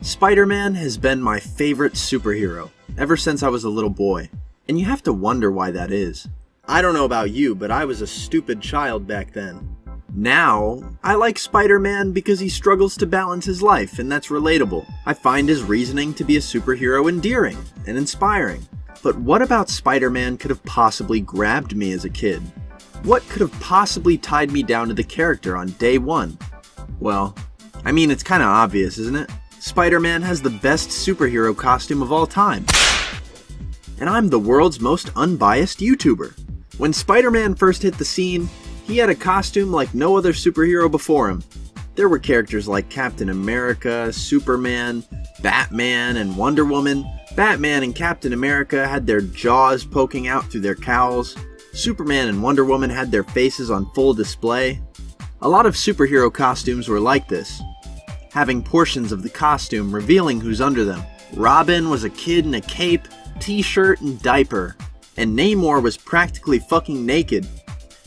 Spider-Man has been my favorite superhero ever since I was a little boy, and you have to wonder why that is. I don't know about you, but I was a stupid child back then. Now, I like Spider-Man because he struggles to balance his life, and that's relatable. I find his reasoning to be a superhero endearing and inspiring. But what about Spider-Man could have possibly grabbed me as a kid? What could have possibly tied me down to the character on day one? Well, I mean, it's kinda obvious, isn't it? Spider-Man has the best superhero costume of all time. And I'm the world's most unbiased YouTuber. When Spider-Man first hit the scene, he had a costume like no other superhero before him. There were characters like Captain America, Superman, Batman, and Wonder Woman. Batman and Captain America had their jaws poking out through their cowls. Superman and Wonder Woman had their faces on full display. A lot of superhero costumes were like this, having portions of the costume revealing who's under them. Robin was a kid in a cape, t-shirt, and diaper, and Namor was practically fucking naked.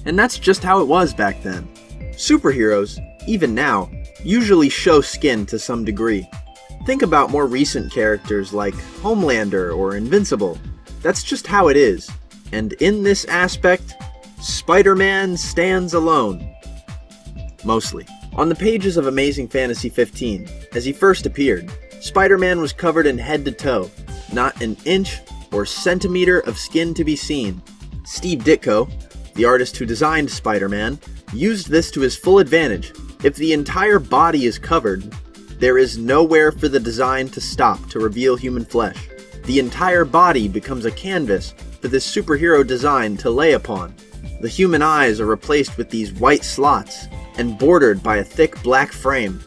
And that's just how it was back then. Superheroes, even now, usually show skin to some degree. Think about more recent characters like Homelander or Invincible. That's just how it is. And in this aspect, Spider-Man stands alone. Mostly. On the pages of Amazing Fantasy 15, as he first appeared, Spider-Man was covered in head to toe, not an inch or centimeter of skin to be seen. Steve Ditko, the artist who designed Spider-Man, used this to his full advantage. If the entire body is covered, there is nowhere for the design to stop to reveal human flesh. The entire body becomes a canvas for this superhero design to lay upon. The human eyes are replaced with these white slots and bordered by a thick black frame.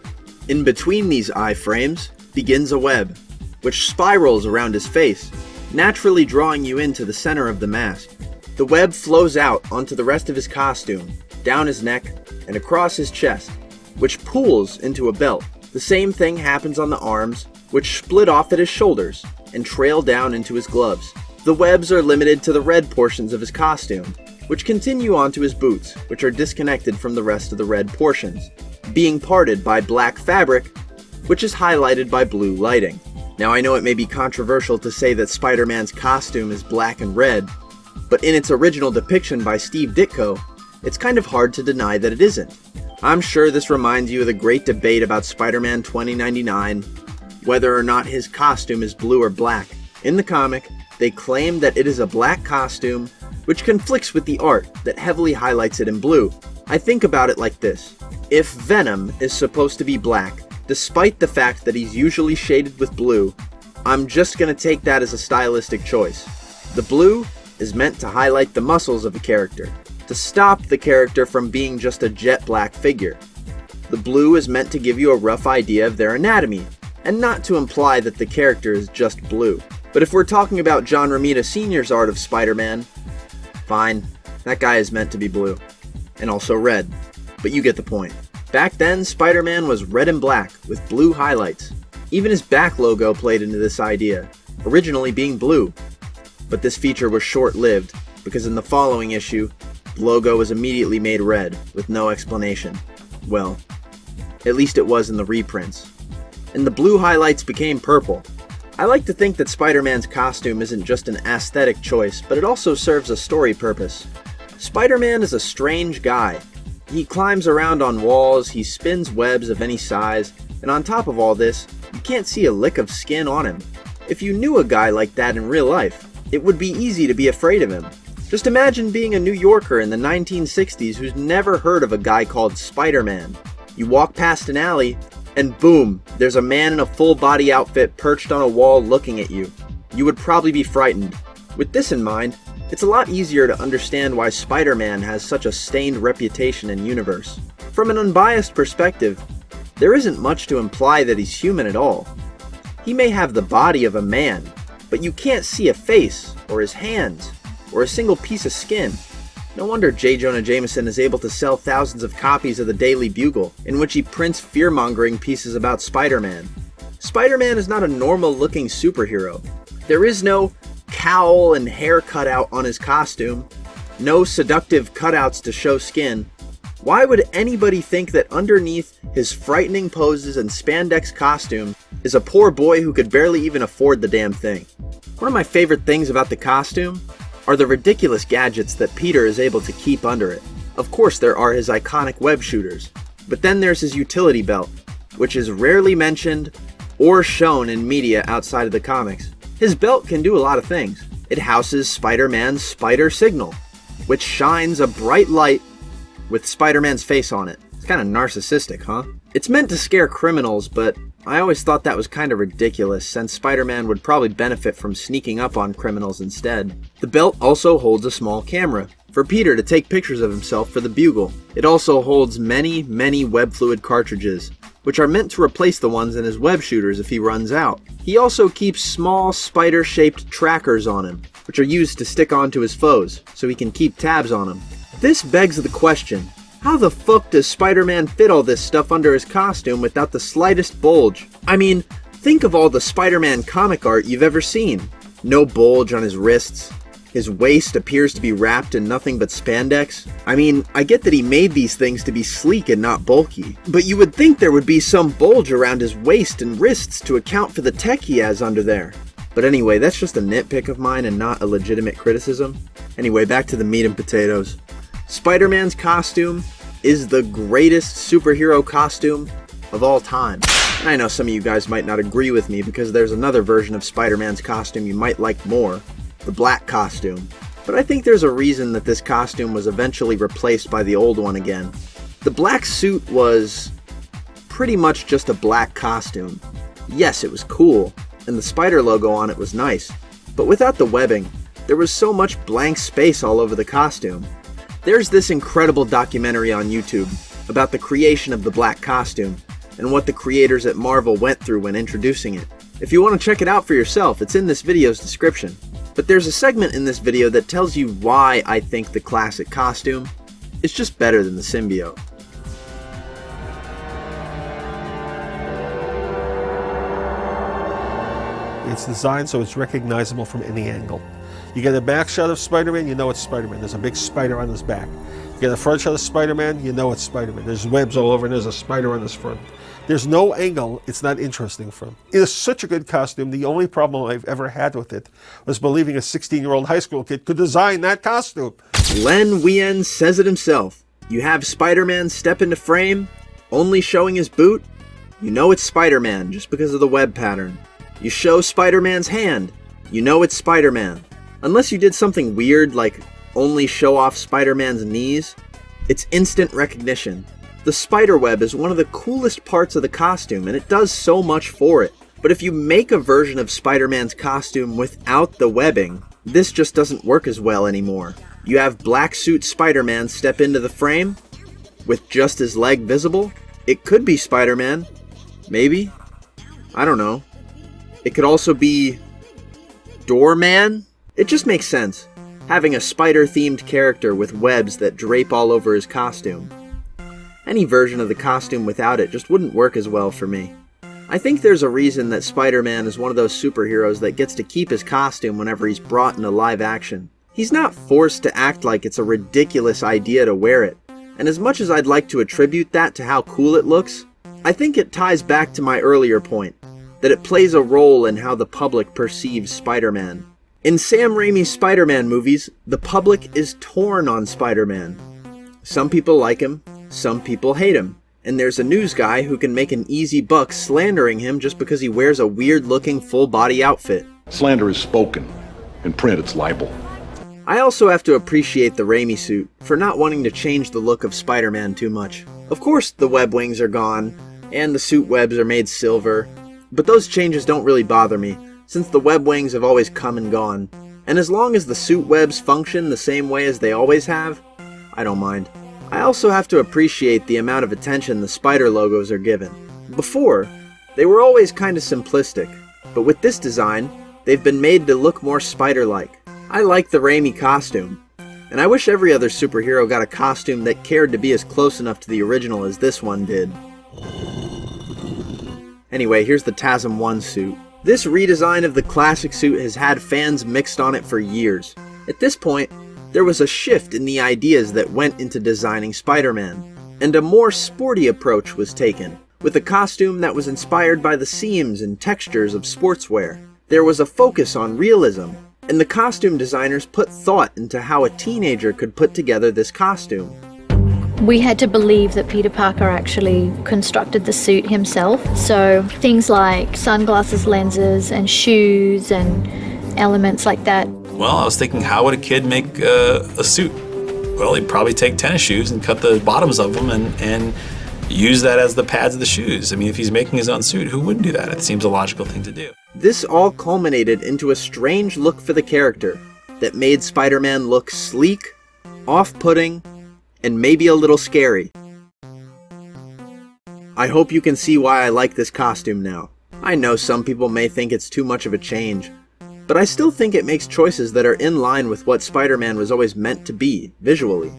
In between these eye frames begins a web, which spirals around his face, naturally drawing you into the center of the mask. The web flows out onto the rest of his costume, down his neck, and across his chest, which pools into a belt. The same thing happens on the arms, which split off at his shoulders and trail down into his gloves. The webs are limited to the red portions of his costume, which continue onto his boots, which are disconnected from the rest of the red portions, being parted by black fabric, which is highlighted by blue lighting. Now I know it may be controversial to say that Spider-Man's costume is black and red, but in its original depiction by Steve Ditko, it's kind of hard to deny that it isn't. I'm sure this reminds you of the great debate about Spider-Man 2099, whether or not his costume is blue or black. In the comic, they claim that it is a black costume, which conflicts with the art that heavily highlights it in blue. I think about it like this. If Venom is supposed to be black, despite the fact that he's usually shaded with blue, I'm just gonna take that as a stylistic choice. The blue is meant to highlight the muscles of a character, to stop the character from being just a jet black figure. The blue is meant to give you a rough idea of their anatomy, and not to imply that the character is just blue. But if we're talking about John Romita Sr.'s art of Spider-Man, fine, that guy is meant to be blue. And also red. But you get the point. Back then, Spider-Man was red and black, with blue highlights. Even his back logo played into this idea, originally being blue. But this feature was short-lived, because in the following issue, the logo was immediately made red, with no explanation. Well, at least it was in the reprints. And the blue highlights became purple. I like to think that Spider-Man's costume isn't just an aesthetic choice, but it also serves a story purpose. Spider-Man is a strange guy. He climbs around on walls, he spins webs of any size, and on top of all this, you can't see a lick of skin on him. If you knew a guy like that in real life, it would be easy to be afraid of him. Just imagine being a New Yorker in the 1960s who's never heard of a guy called Spider-Man. You walk past an alley, and boom, there's a man in a full-body outfit perched on a wall looking at you. You would probably be frightened. With this in mind, it's a lot easier to understand why Spider-Man has such a stained reputation in universe. From an unbiased perspective, there isn't much to imply that he's human at all. He may have the body of a man, but you can't see a face, or his hands, or a single piece of skin. No wonder J. Jonah Jameson is able to sell thousands of copies of the Daily Bugle, in which he prints fear-mongering pieces about Spider-Man. Spider-Man is not a normal-looking superhero. There is no cowl and hair cutout on his costume, no seductive cutouts to show skin. Why would anybody think that underneath his frightening poses and spandex costume, is a poor boy who could barely even afford the damn thing. One of my favorite things about the costume are the ridiculous gadgets that Peter is able to keep under it. Of course there are his iconic web shooters, but then there's his utility belt, which is rarely mentioned or shown in media outside of the comics. His belt can do a lot of things. It houses Spider-Man's spider signal, which shines a bright light with Spider-Man's face on it. It's kind of narcissistic, huh? It's meant to scare criminals, but I always thought that was kind of ridiculous, since Spider-Man would probably benefit from sneaking up on criminals instead. The belt also holds a small camera for Peter to take pictures of himself for the Bugle. It also holds many web fluid cartridges, which are meant to replace the ones in his web shooters if he runs out. He also keeps small spider-shaped trackers on him, which are used to stick onto his foes, so he can keep tabs on them. This begs the question, how the fuck does Spider-Man fit all this stuff under his costume without the slightest bulge? I mean, think of all the Spider-Man comic art you've ever seen. No bulge on his wrists. His waist appears to be wrapped in nothing but spandex. I mean, I get that he made these things to be sleek and not bulky, but you would think there would be some bulge around his waist and wrists to account for the tech he has under there. But anyway, that's just a nitpick of mine and not a legitimate criticism. Anyway, back to the meat and potatoes. Spider-Man's costume is the greatest superhero costume of all time. And I know some of you guys might not agree with me because there's another version of Spider-Man's costume you might like more, the black costume. But I think there's a reason that this costume was eventually replaced by the old one again. The black suit was pretty much just a black costume. Yes, it was cool, and the spider logo on it was nice, but without the webbing, there was so much blank space all over the costume. There's this incredible documentary on YouTube about the creation of the black costume and what the creators at Marvel went through when introducing it. If you want to check it out for yourself, it's in this video's description. But there's a segment in this video that tells you why I think the classic costume is just better than the symbiote. It's designed so it's recognizable from any angle. You get a back shot of Spider-Man, you know it's Spider-Man. There's a big spider on his back. You get a front shot of Spider-Man, you know it's Spider-Man. There's webs all over and there's a spider on his front. There's no angle it's not interesting from. It is such a good costume. The only problem I've ever had with it was believing a 16-year-old high school kid could design that costume. Len Wein says it himself. You have Spider-Man step into frame, only showing his boot, you know it's Spider-Man just because of the web pattern. You show Spider-Man's hand, you know it's Spider-Man. Unless you did something weird like only show off Spider-Man's knees, it's instant recognition. The spider web is one of the coolest parts of the costume, and it does so much for it. But if you make a version of Spider-Man's costume without the webbing, this just doesn't work as well anymore. You have black suit Spider-Man step into the frame with just his leg visible. It could be Spider-Man. Maybe. I don't know. It could also be Doorman. It just makes sense, having a spider-themed character with webs that drape all over his costume. Any version of the costume without it just wouldn't work as well for me. I think there's a reason that Spider-Man is one of those superheroes that gets to keep his costume whenever he's brought into live action. He's not forced to act like it's a ridiculous idea to wear it, and as much as I'd like to attribute that to how cool it looks, I think it ties back to my earlier point, that it plays a role in how the public perceives Spider-Man. In Sam Raimi's Spider-Man movies, the public is torn on Spider-Man. Some people like him, some people hate him, and there's a news guy who can make an easy buck slandering him just because he wears a weird-looking full-body outfit. Slander is spoken. In print, it's libel. I also have to appreciate the Raimi suit for not wanting to change the look of Spider-Man too much. Of course, the web wings are gone, and the suit webs are made silver, but those changes don't really bother me, since the web wings have always come and gone, and as long as the suit webs function the same way as they always have, I don't mind. I also have to appreciate the amount of attention the spider logos are given. Before, they were always kinda simplistic, but with this design, they've been made to look more spider-like. I like the Raimi costume, and I wish every other superhero got a costume that cared to be as close enough to the original as this one did. Anyway, here's the TASM 1 suit. This redesign of the classic suit has had fans mixed on it for years. At this point, there was a shift in the ideas that went into designing Spider-Man, and a more sporty approach was taken, with a costume that was inspired by the seams and textures of sportswear. There was a focus on realism, and the costume designers put thought into how a teenager could put together this costume. We had to believe that Peter Parker actually constructed the suit himself. So things like sunglasses, lenses, and shoes and elements like that. Well, I was thinking, how would a kid make a suit? Well, he'd probably take tennis shoes and cut the bottoms of them and use that as the pads of the shoes. I mean, if he's making his own suit, who wouldn't do that? It seems a logical thing to do. This all culminated into a strange look for the character that made Spider-Man look sleek, off-putting, and maybe a little scary. I hope you can see why I like this costume now. I know some people may think it's too much of a change, but I still think it makes choices that are in line with what Spider-Man was always meant to be, visually.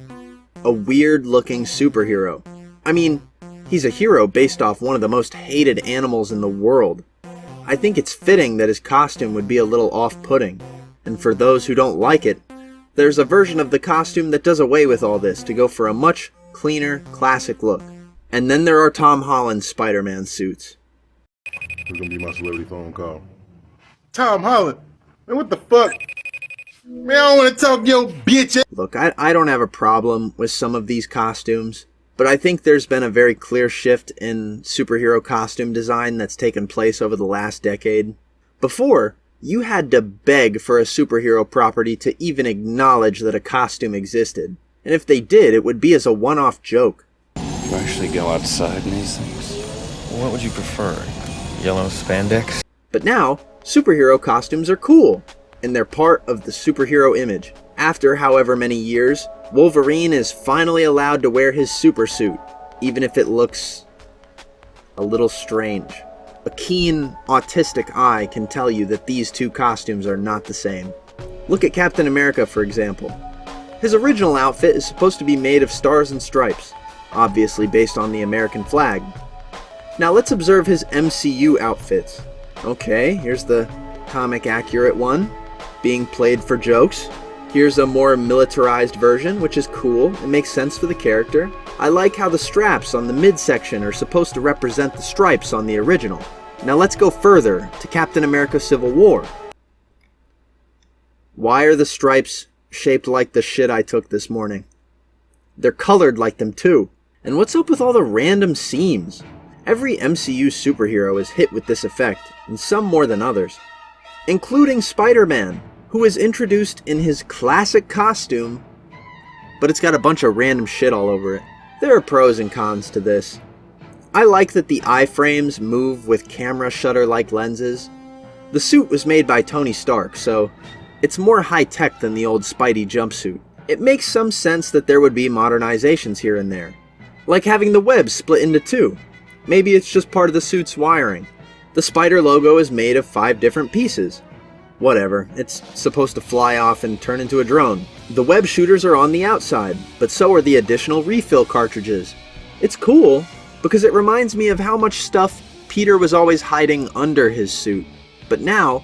A weird-looking superhero. I mean, he's a hero based off one of the most hated animals in the world. I think it's fitting that his costume would be a little off-putting, and for those who don't like it, there's a version of the costume that does away with all this to go for a much cleaner, classic look. And then there are Tom Holland's Spider-Man suits. Who's gonna be my celebrity phone call? Tom Holland! Man, what the fuck? Man, I don't wanna talk to your bitch! Look, I don't have a problem with some of these costumes, but I think there's been a very clear shift in superhero costume design that's taken place over the last decade. Before, you had to beg for a superhero property to even acknowledge that a costume existed. And if they did, it would be as a one-off joke. You actually go outside in these things? What would you prefer? Yellow spandex? But now, superhero costumes are cool, and they're part of the superhero image. After however many years, Wolverine is finally allowed to wear his super suit, even if it looks a little strange. A keen, autistic eye can tell you that these two costumes are not the same. Look at Captain America, for example. His original outfit is supposed to be made of stars and stripes, obviously based on the American flag. Now let's observe his MCU outfits. Okay, here's the comic-accurate one, being played for jokes. Here's a more militarized version, which is cool. It makes sense for the character. I like how the straps on the midsection are supposed to represent the stripes on the original. Now let's go further to Captain America Civil War. Why are the stripes shaped like the shit I took this morning? They're colored like them too. And what's up with all the random seams? Every MCU superhero is hit with this effect, and some more than others. Including Spider-Man, who is introduced in his classic costume, but it's got a bunch of random shit all over it. There are pros and cons to this. I like that the iframes move with camera shutter-like lenses. The suit was made by Tony Stark, so it's more high-tech than the old Spidey jumpsuit. It makes some sense that there would be modernizations here and there, like having the web split into two. Maybe it's just part of the suit's wiring. The spider logo is made of 5 different pieces. Whatever, it's supposed to fly off and turn into a drone. The web shooters are on the outside, but so are the additional refill cartridges. It's cool, because it reminds me of how much stuff Peter was always hiding under his suit. But now,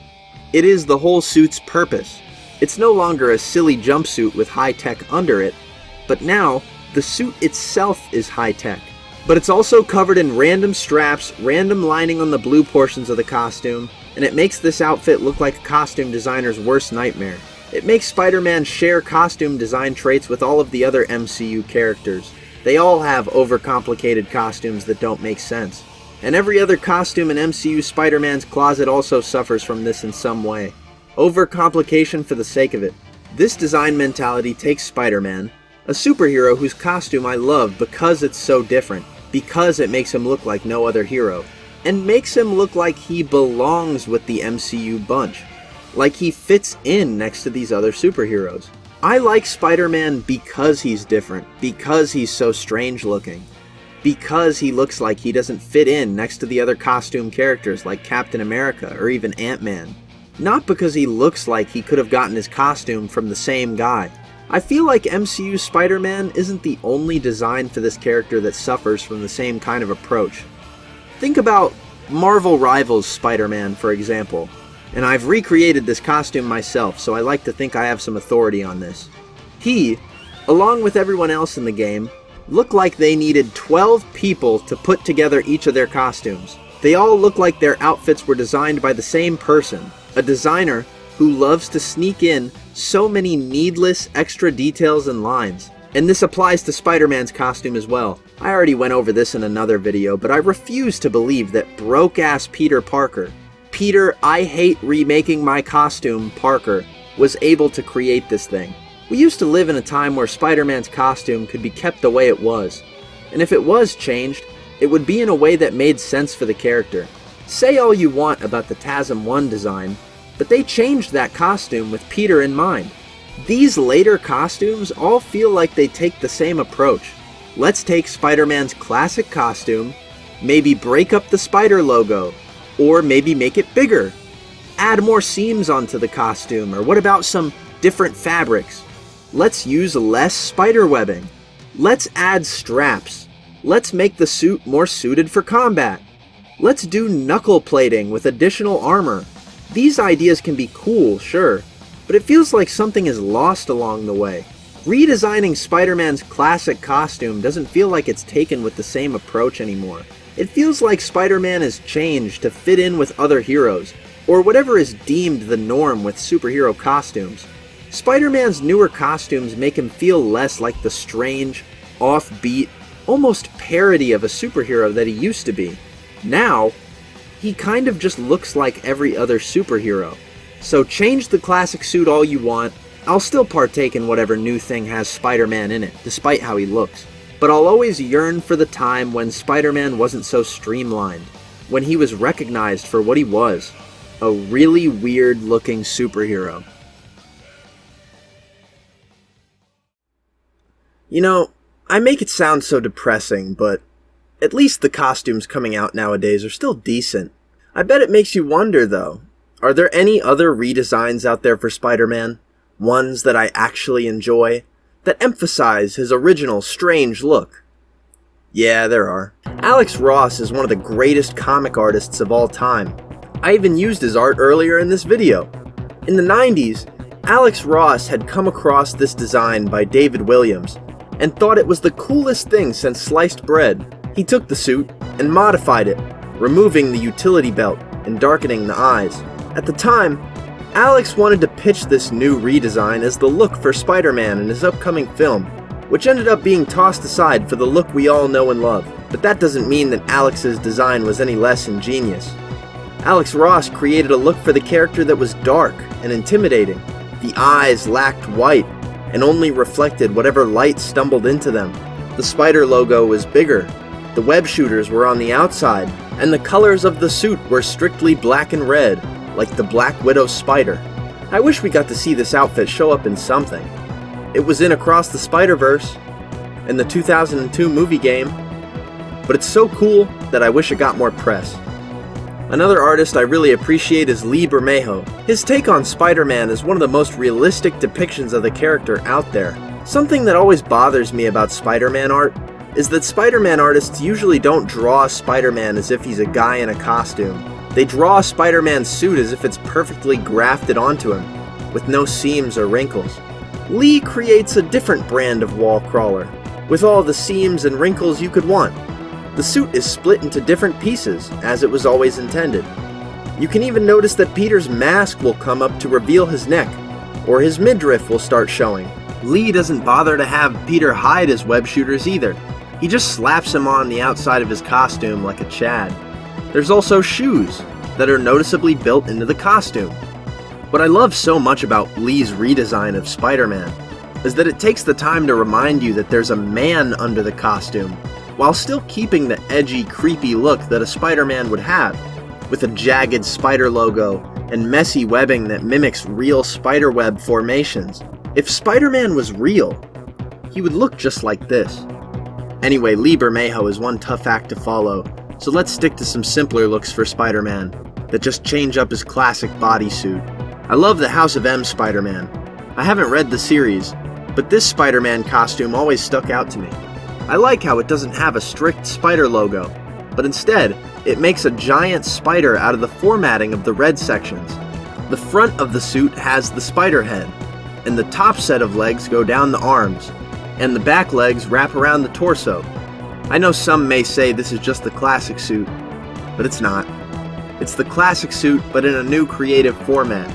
it is the whole suit's purpose. It's no longer a silly jumpsuit with high-tech under it, but now, the suit itself is high-tech. But it's also covered in random straps, random lining on the blue portions of the costume, and it makes this outfit look like a costume designer's worst nightmare. It makes Spider-Man share costume design traits with all of the other MCU characters. They all have overcomplicated costumes that don't make sense. And every other costume in MCU Spider-Man's closet also suffers from this in some way. Overcomplication for the sake of it. This design mentality takes Spider-Man, a superhero whose costume I love because it's so different, because it makes him look like no other hero, and makes him look like he belongs with the MCU bunch, like he fits in next to these other superheroes. I like Spider-Man because he's different, because he's so strange looking, because he looks like he doesn't fit in next to the other costume characters like Captain America or even Ant-Man. Not because he looks like he could have gotten his costume from the same guy. I feel like MCU Spider-Man isn't the only design for this character that suffers from the same kind of approach. Think about Marvel Rivals Spider-Man, for example, and I've recreated this costume myself, so I like to think I have some authority on this. He, along with everyone else in the game, look like they needed 12 people to put together each of their costumes. They all look like their outfits were designed by the same person, a designer who loves to sneak in so many needless extra details and lines. And this applies to Spider-Man's costume as well. I already went over this in another video, but I refuse to believe that broke-ass Peter Parker, Peter I hate remaking my costume Parker, was able to create this thing. We used to live in a time where Spider-Man's costume could be kept the way it was. And if it was changed, it would be in a way that made sense for the character. Say all you want about the TASM 1 design, but they changed that costume with Peter in mind. These later costumes all feel like they take the same approach. Let's take Spider-Man's classic costume, maybe break up the spider logo, or maybe make it bigger. Add more seams onto the costume, or what about some different fabrics? Let's use less spider webbing. Let's add straps. Let's make the suit more suited for combat. Let's do knuckle plating with additional armor. These ideas can be cool, sure, but it feels like something is lost along the way. Redesigning Spider-Man's classic costume doesn't feel like it's taken with the same approach anymore. It feels like Spider-Man has changed to fit in with other heroes, or whatever is deemed the norm with superhero costumes. Spider-Man's newer costumes make him feel less like the strange, offbeat, almost parody of a superhero that he used to be. Now, he kind of just looks like every other superhero. So change the classic suit all you want, I'll still partake in whatever new thing has Spider-Man in it, despite how he looks. But I'll always yearn for the time when Spider-Man wasn't so streamlined, when he was recognized for what he was, a really weird-looking superhero. You know, I make it sound so depressing, but at least the costumes coming out nowadays are still decent. I bet it makes you wonder, though. Are there any other redesigns out there for Spider-Man? Ones that I actually enjoy? That emphasize his original strange look? Yeah, there are. Alex Ross is one of the greatest comic artists of all time. I even used his art earlier in this video. In the 90s, Alex Ross had come across this design by David Williams and thought it was the coolest thing since sliced bread. He took the suit and modified it, removing the utility belt and darkening the eyes. At the time, Alex wanted to pitch this new redesign as the look for Spider-Man in his upcoming film, which ended up being tossed aside for the look we all know and love. But that doesn't mean that Alex's design was any less ingenious. Alex Ross created a look for the character that was dark and intimidating. The eyes lacked white and only reflected whatever light stumbled into them. The spider logo was bigger, the web shooters were on the outside, and the colors of the suit were strictly black and red, like the Black Widow spider. I wish we got to see this outfit show up in something. It was in Across the Spider-Verse, in the 2002 movie game, but it's so cool that I wish it got more press. Another artist I really appreciate is Lee Bermejo. His take on Spider-Man is one of the most realistic depictions of the character out there. Something that always bothers me about Spider-Man art is that Spider-Man artists usually don't draw Spider-Man as if he's a guy in a costume. They draw Spider-Man's suit as if it's perfectly grafted onto him, with no seams or wrinkles. Lee creates a different brand of wall crawler, with all the seams and wrinkles you could want. The suit is split into different pieces, as it was always intended. You can even notice that Peter's mask will come up to reveal his neck, or his midriff will start showing. Lee doesn't bother to have Peter hide his web shooters either. He just slaps them on the outside of his costume like a Chad. There's also shoes that are noticeably built into the costume. What I love so much about Lee's redesign of Spider-Man is that it takes the time to remind you that there's a man under the costume, while still keeping the edgy, creepy look that a Spider-Man would have, with a jagged spider logo and messy webbing that mimics real spiderweb formations. If Spider-Man was real, he would look just like this. Anyway, Lee Bermejo is one tough act to follow, so let's stick to some simpler looks for Spider-Man that just change up his classic bodysuit. I love the House of M Spider-Man. I haven't read the series, but this Spider-Man costume always stuck out to me. I like how it doesn't have a strict spider logo, but instead, it makes a giant spider out of the formatting of the red sections. The front of the suit has the spider head, and the top set of legs go down the arms. and the back legs wrap around the torso. I know some may say this is just the classic suit, but it's not. It's the classic suit, but in a new creative format.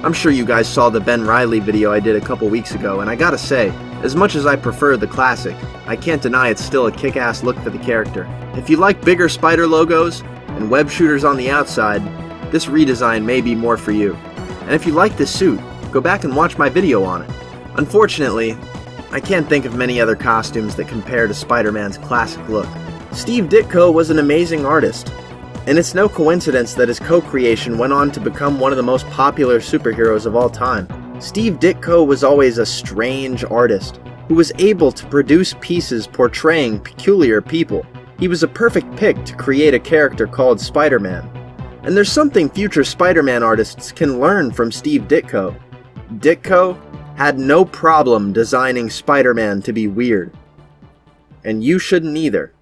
I'm sure you guys saw the Ben Reilly video I did a couple weeks ago, and I gotta say, as much as I prefer the classic, I can't deny it's still a kick-ass look for the character. If you like bigger spider logos and web shooters on the outside, this redesign may be more for you. And if you like this suit, go back and watch my video on it. Unfortunately, I can't think of many other costumes that compare to Spider-Man's classic look. Steve Ditko was an amazing artist, and it's no coincidence that his co-creation went on to become one of the most popular superheroes of all time. Steve Ditko was always a strange artist who was able to produce pieces portraying peculiar people. He was a perfect pick to create a character called Spider-Man. And there's something future Spider-Man artists can learn from Steve Ditko. Ditko had no problem designing Spider-Man to be weird. And you shouldn't either.